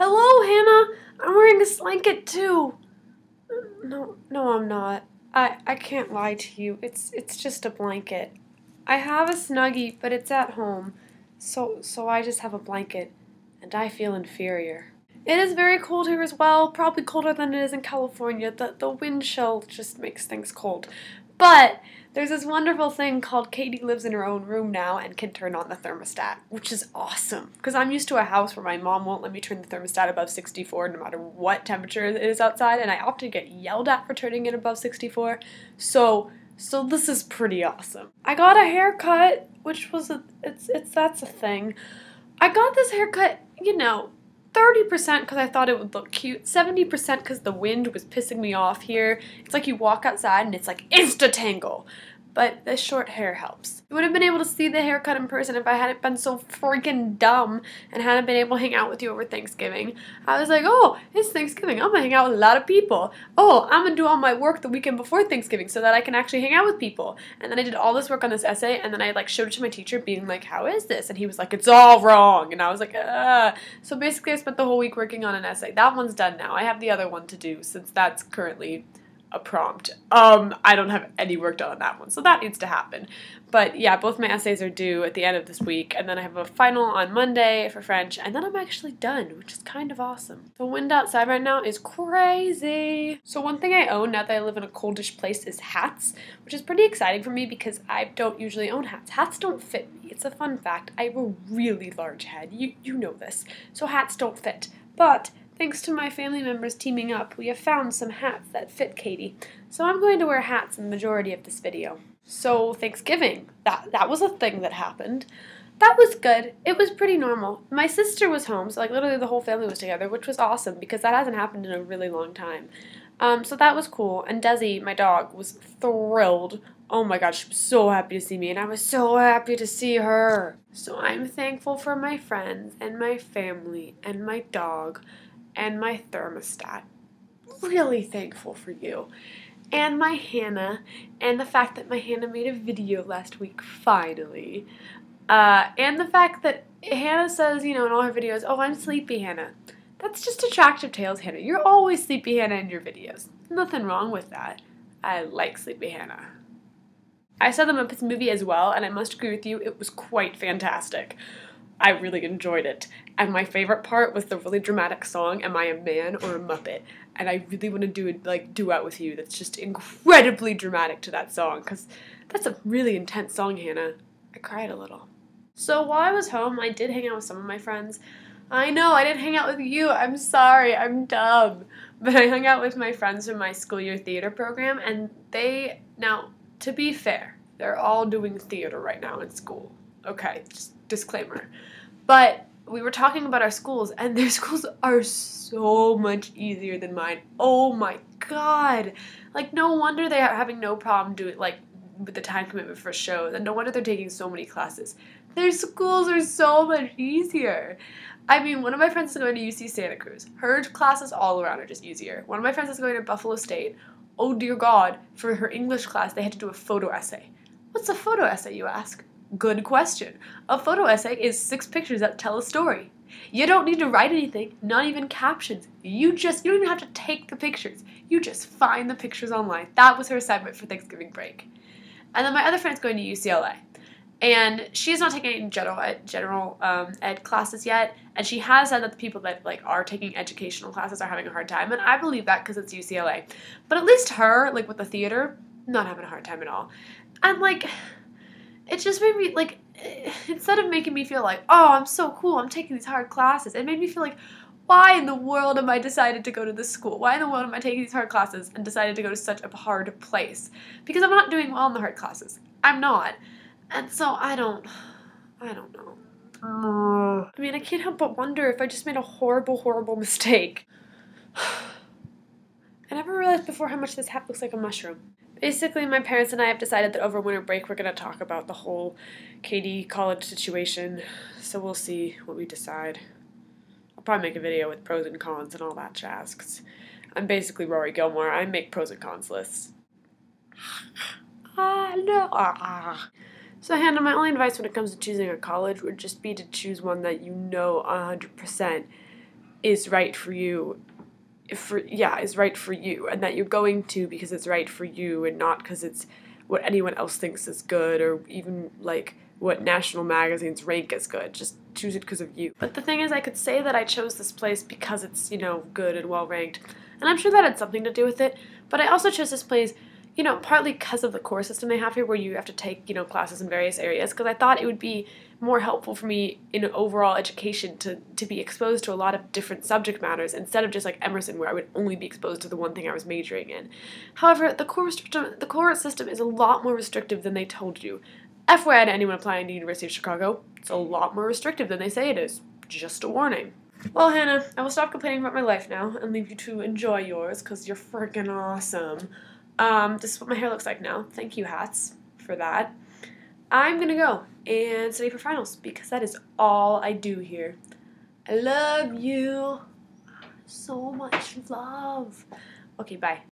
Hello, Hannah. I'm wearing a slanket too. No, I'm not. I can't lie to you. It's just a blanket. I have a Snuggie, but it's at home. So I just have a blanket, and I feel inferior. It is very cold here as well, probably colder than it is in California. The wind chill just makes things cold. But there's this wonderful thing called Caety lives in her own room now and can turn on the thermostat, which is awesome. Because I'm used to a house where my mom won't let me turn the thermostat above 64 no matter what temperature it is outside, and I often get yelled at for turning it above 64. So this is pretty awesome. I got a haircut, which was that's a thing. I got this haircut, 30% because I thought it would look cute, 70% because the wind was pissing me off here. It's like you walk outside and it's like insta-tangle. But the short hair helps. You would have been able to see the haircut in person if I hadn't been so freaking dumb and hadn't been able to hang out with you over Thanksgiving. I was like, oh, it's Thanksgiving. I'm going to hang out with a lot of people. Oh, I'm going to do all my work the weekend before Thanksgiving so that I can actually hang out with people. And then I did all this work on this essay, and then I showed it to my teacher being like, how is this? And he was like, it's all wrong. And I was like, ah. So basically I spent the whole week working on an essay. That one's done now. I have the other one to do since that's currently a prompt. I don't have any work done on that one, so that needs to happen. But yeah, both my essays are due at the end of this week, and then I have a final on Monday for French, and then I'm actually done, which is kind of awesome. The wind outside right now is crazy. So one thing I own now that I live in a coldish place is hats, which is pretty exciting for me because I don't usually own hats. Hats don't fit me. It's a fun fact. I have a really large head. You know this. So hats don't fit. But thanks to my family members teaming up, we have found some hats that fit Caety. So I'm going to wear hats in the majority of this video. So Thanksgiving, that was a thing that happened. That was good. It was pretty normal. My sister was home, so literally the whole family was together, which was awesome because that hasn't happened in a really long time. So that was cool. And Desi, my dog, was thrilled. Oh my god, she was so happy to see me, and I was so happy to see her. So I'm thankful for my friends and my family and my dog and my thermostat. Really thankful for you. And my Hannah, and the fact that my Hannah made a video last week, finally. And the fact that Hannah says, in all her videos, oh, I'm Sleepy Hannah. That's just Attractive Tales Hannah. You're always Sleepy Hannah in your videos. Nothing wrong with that. I like Sleepy Hannah. I saw the Muppets movie as well, and I must agree with you, it was quite fantastic. I really enjoyed it. And my favorite part was the really dramatic song, Am I a Man or a Muppet? And I really want to do a duet with you that's just incredibly dramatic to that song, because that's a really intense song, Hannah. I cried a little. So while I was home, I did hang out with some of my friends. I know, I didn't hang out with you. I'm sorry, I'm dumb. But I hung out with my friends from my school year theater program, and now, to be fair, they're all doing theater right now in school. Okay, just disclaimer. But we were talking about our schools, and their schools are so much easier than mine. Oh my god. No wonder they are having no problem doing, with the time commitment for shows, and no wonder they're taking so many classes. Their schools are so much easier. I mean, one of my friends is going to UC Santa Cruz. Her classes all around are just easier. One of my friends is going to Buffalo State. Oh dear god, for her English class, they had to do a photo essay. What's a photo essay, you ask? Good question. A photo essay is 6 pictures that tell a story. You don't need to write anything, not even captions. You don't even have to take the pictures. You just find the pictures online. That was her assignment for Thanksgiving break. And then my other friend's going to UCLA. And she's not taking any general ed classes yet. And she has said that the people that are taking educational classes are having a hard time. And I believe that because it's UCLA. But at least her, with the theater, not having a hard time at all. And it just made me, instead of making me feel oh, I'm so cool, I'm taking these hard classes, it made me feel why in the world am I decided to go to this school? Why in the world am I taking these hard classes and decided to go to such a hard place? Because I'm not doing well in the hard classes. I'm not. And so I don't know. I mean, I can't help but wonder if I just made a horrible, horrible mistake. I never realized before how much this hat looks like a mushroom. Basically, my parents and I have decided that over winter break we're going to talk about the whole Caety college situation, so we'll see what we decide. I'll probably make a video with pros and cons and all that jazz, because I'm basically Rory Gilmore. I make pros and cons lists. No. So Hannah, my only advice when it comes to choosing a college would just be to choose one that you know 100% is right for you. Is right for you, and that you're going to because it's right for you and not because it's what anyone else thinks is good or even like what national magazines rank as good. Just choose it because of you. But the thing is, I could say that I chose this place because it's, good and well ranked, and I'm sure that had something to do with it, but I also chose this place partly because of the core system they have here where you have to take, classes in various areas, because I thought it would be more helpful for me in an overall education to be exposed to a lot of different subject matters instead of just like Emerson where I would only be exposed to the one thing I was majoring in. However, the core system is a lot more restrictive than they told you. FYI to anyone applying to University of Chicago, it's a lot more restrictive than they say it is. Just a warning. Well, Hannah, I will stop complaining about my life now and leave you to enjoy yours because you're freaking awesome. This is what my hair looks like now. Thank you, hats, for that. I'm gonna go and study for finals because that is all I do here. I love you. So much love. Okay, bye.